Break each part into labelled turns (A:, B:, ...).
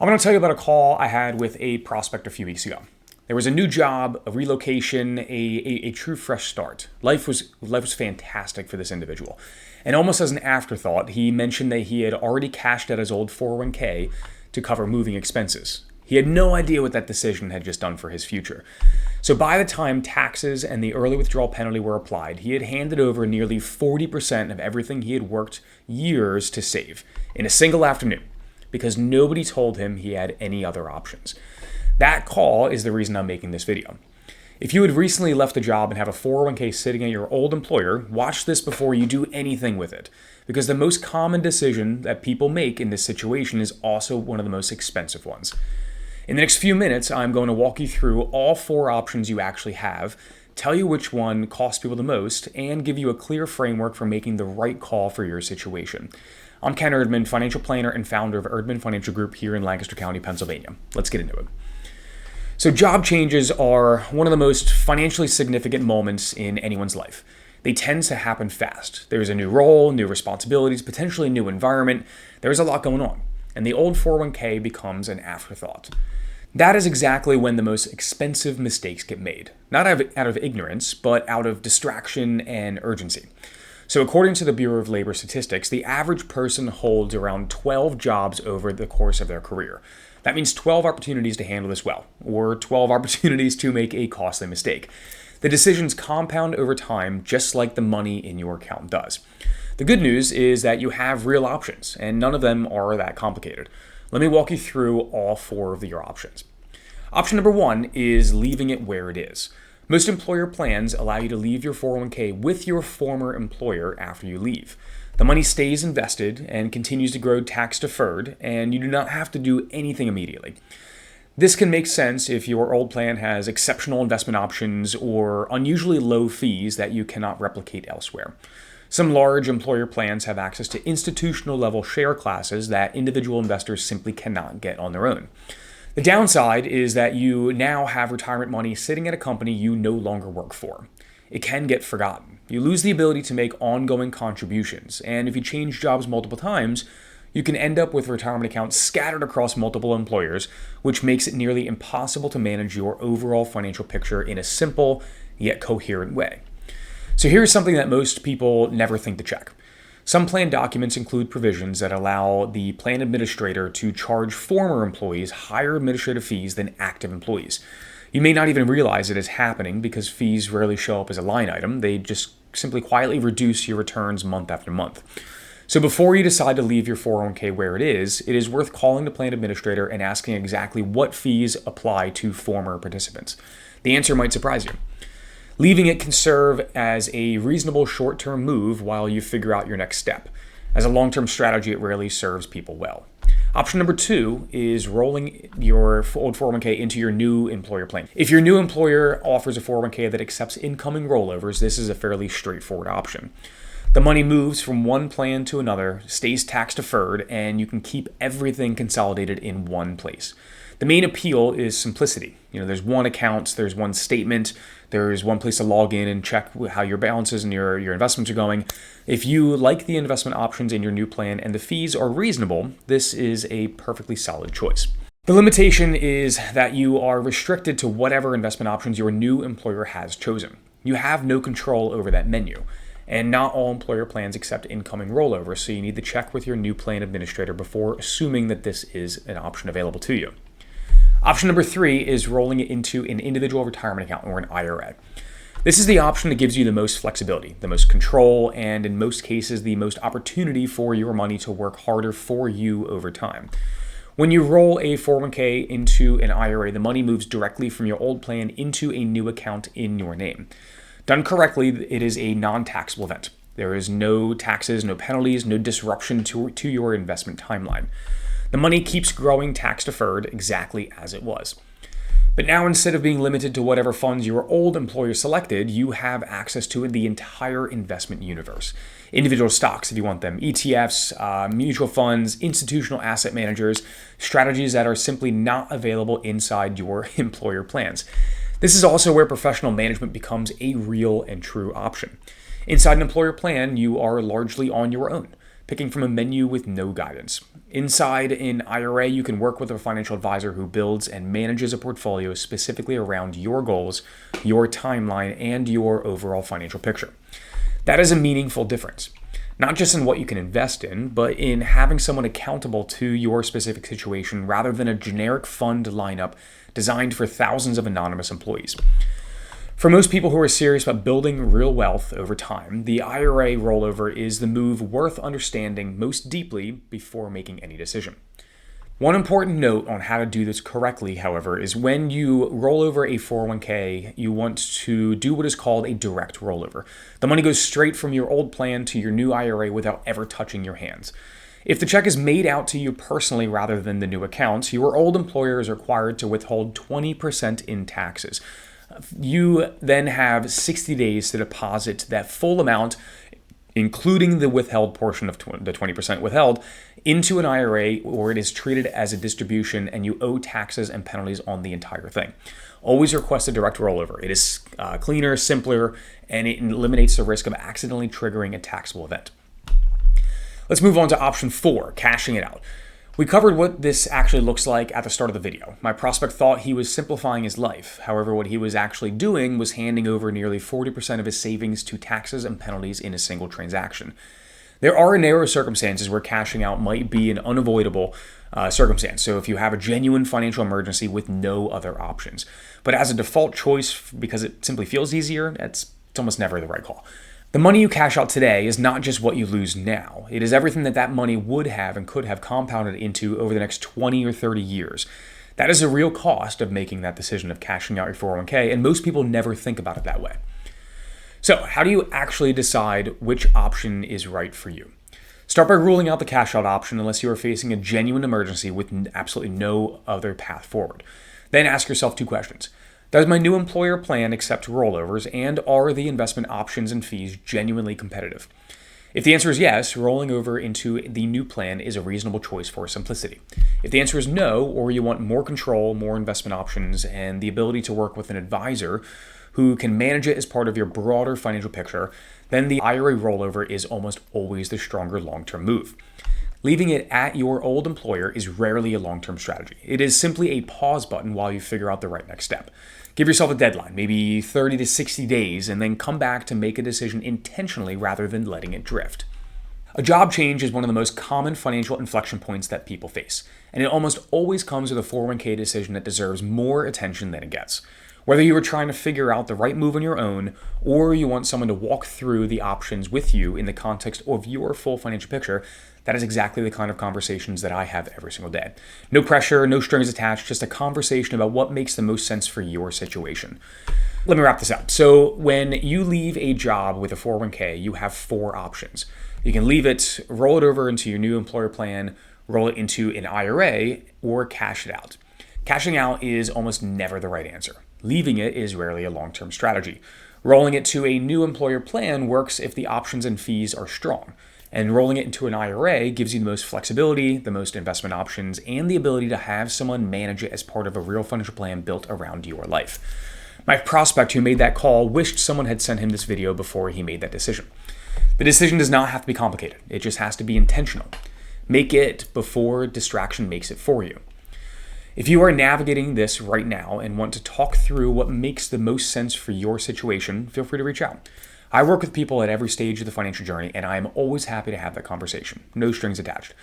A: I'm going to tell you about a call I had with a prospect a few weeks ago. There was a new job, a relocation, a true fresh start. Life was fantastic for this individual. And almost as an afterthought, he mentioned that he had already cashed out his old 401k to cover moving expenses. He had no idea what that decision had just done for his future. So by the time taxes and the early withdrawal penalty were applied, he had handed over nearly 40% of everything he had worked years to save in a single afternoon, because nobody told him he had any other options. That call is the reason I'm making this video. If you had recently left a job and have a 401k sitting at your old employer, watch this before you do anything with it, because the most common decision that people make in this situation is also one of the most expensive ones. In the next few minutes, I'm going to walk you through all 4 options you actually have, tell you which one costs people the most, and give you a clear framework for making the right call for your situation. I'm Ken Erdman, financial planner and founder of Erdman Financial Group here in Lancaster County, Pennsylvania. Let's get into it. So job changes are one of the most financially significant moments in anyone's life. They tend to happen fast. There's a new role, new responsibilities, potentially a new environment. There's a lot going on. And the old 401k becomes an afterthought. That is exactly when the most expensive mistakes get made. Not out of ignorance, but out of distraction and urgency. So according to the Bureau of Labor Statistics, the average person holds around 12 jobs over the course of their career. That means 12 opportunities to handle this well, or 12 opportunities to make a costly mistake. The decisions compound over time, just like the money in your account does. The good news is that you have real options, and none of them are that complicated. Let me walk you through all 4 of your options. Option number 1 is leaving it where it is. Most employer plans allow you to leave your 401k with your former employer after you leave. The money stays invested and continues to grow tax deferred, and you do not have to do anything immediately. This can make sense if your old plan has exceptional investment options or unusually low fees that you cannot replicate elsewhere. Some large employer plans have access to institutional level share classes that individual investors simply cannot get on their own. The downside is that you now have retirement money sitting at a company you no longer work for. It can get forgotten. You lose the ability to make ongoing contributions, and if you change jobs multiple times, you can end up with retirement accounts scattered across multiple employers, which makes it nearly impossible to manage your overall financial picture in a simple yet coherent way. So here's something that most people never think to check. Some plan documents include provisions that allow the plan administrator to charge former employees higher administrative fees than active employees. You may not even realize it is happening because fees rarely show up as a line item. They just simply quietly reduce your returns month after month. So before you decide to leave your 401k where it is worth calling the plan administrator and asking exactly what fees apply to former participants. The answer might surprise you. Leaving it can serve as a reasonable short-term move while you figure out your next step. As a long-term strategy, it rarely serves people well. Option number 2 is rolling your old 401k into your new employer plan. If your new employer offers a 401k that accepts incoming rollovers, this is a fairly straightforward option. The money moves from one plan to another, stays tax deferred, and you can keep everything consolidated in one place. The main appeal is simplicity. There's one account, there's one statement, there's one place to log in and check how your balances and your investments are going. If you like the investment options in your new plan and the fees are reasonable, this is a perfectly solid choice. The limitation is that you are restricted to whatever investment options your new employer has chosen. You have no control over that menu. And not all employer plans accept incoming rollover, so you need to check with your new plan administrator before assuming that this is an option available to you. Option number 3 is rolling it into an individual retirement account or an IRA. This is the option that gives you the most flexibility, the most control, and in most cases, the most opportunity for your money to work harder for you over time. When you roll a 401k into an IRA, the money moves directly from your old plan into a new account in your name. Done correctly, it is a non-taxable event. There is no taxes, no penalties, no disruption to your investment timeline. The money keeps growing tax deferred exactly as it was. But now, instead of being limited to whatever funds your old employer selected, you have access to the entire investment universe. Individual stocks if you want them, ETFs, mutual funds, institutional asset managers, strategies that are simply not available inside your employer plans. This is also where professional management becomes a real and true option. Inside an employer plan, you are largely on your own, picking from a menu with no guidance. Inside an IRA, you can work with a financial advisor who builds and manages a portfolio specifically around your goals, your timeline, and your overall financial picture. That is a meaningful difference, not just in what you can invest in, but in having someone accountable to your specific situation rather than a generic fund lineup designed for thousands of anonymous employees. For most people who are serious about building real wealth over time, the IRA rollover is the move worth understanding most deeply before making any decision. One important note on how to do this correctly, however, is when you roll over a 401k, you want to do what is called a direct rollover. The money goes straight from your old plan to your new IRA without ever touching your hands. If the check is made out to you personally rather than the new account, your old employer is required to withhold 20% in taxes. You then have 60 days to deposit that full amount, including the withheld portion of the 20% withheld, into an IRA where it is treated as a distribution and you owe taxes and penalties on the entire thing. Always request a direct rollover. It is cleaner, simpler, and it eliminates the risk of accidentally triggering a taxable event. Let's move on to option 4, cashing it out. We covered what this actually looks like at the start of the video. My prospect thought he was simplifying his life. However, what he was actually doing was handing over nearly 40% of his savings to taxes and penalties in a single transaction. There are narrow circumstances where cashing out might be an unavoidable circumstance. So if you have a genuine financial emergency with no other options. But as a default choice, because it simply feels easier, it's almost never the right call. The money you cash out today is not just what you lose now. It is everything that money would have and could have compounded into over the next 20 or 30 years. That is a real cost of making that decision of cashing out your 401k, and most people never think about it that way. So, how do you actually decide which option is right for you? Start by ruling out the cash out option unless you are facing a genuine emergency with absolutely no other path forward. Then ask yourself 2 questions. Does my new employer plan accept rollovers, and are the investment options and fees genuinely competitive? If the answer is yes, rolling over into the new plan is a reasonable choice for simplicity. If the answer is no, or you want more control, more investment options, and the ability to work with an advisor who can manage it as part of your broader financial picture, then the IRA rollover is almost always the stronger long-term move. Leaving it at your old employer is rarely a long-term strategy. It is simply a pause button while you figure out the right next step. Give yourself a deadline, maybe 30 to 60 days, and then come back to make a decision intentionally rather than letting it drift. A job change is one of the most common financial inflection points that people face, and it almost always comes with a 401k decision that deserves more attention than it gets. Whether you are trying to figure out the right move on your own, or you want someone to walk through the options with you in the context of your full financial picture, that is exactly the kind of conversations that I have every single day. No pressure, no strings attached, just a conversation about what makes the most sense for your situation. Let me wrap this up. So when you leave a job with a 401k, you have 4 options. You can leave it, roll it over into your new employer plan, roll it into an IRA, or cash it out. Cashing out is almost never the right answer. Leaving it is rarely a long-term strategy. Rolling it to a new employer plan works if the options and fees are strong. And rolling it into an IRA gives you the most flexibility, the most investment options, and the ability to have someone manage it as part of a real financial plan built around your life. My prospect who made that call wished someone had sent him this video before he made that decision. The decision does not have to be complicated. It just has to be intentional. Make it before distraction makes it for you. If you are navigating this right now and want to talk through what makes the most sense for your situation, feel free to reach out. I work with people at every stage of the financial journey, and I am always happy to have that conversation. No strings attached.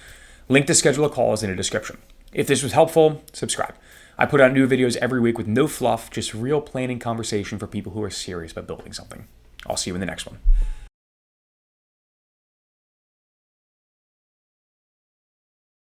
A: Link to schedule a call is in the description. If this was helpful, subscribe. I put out new videos every week with no fluff, just real planning conversation for people who are serious about building something. I'll see you in the next one.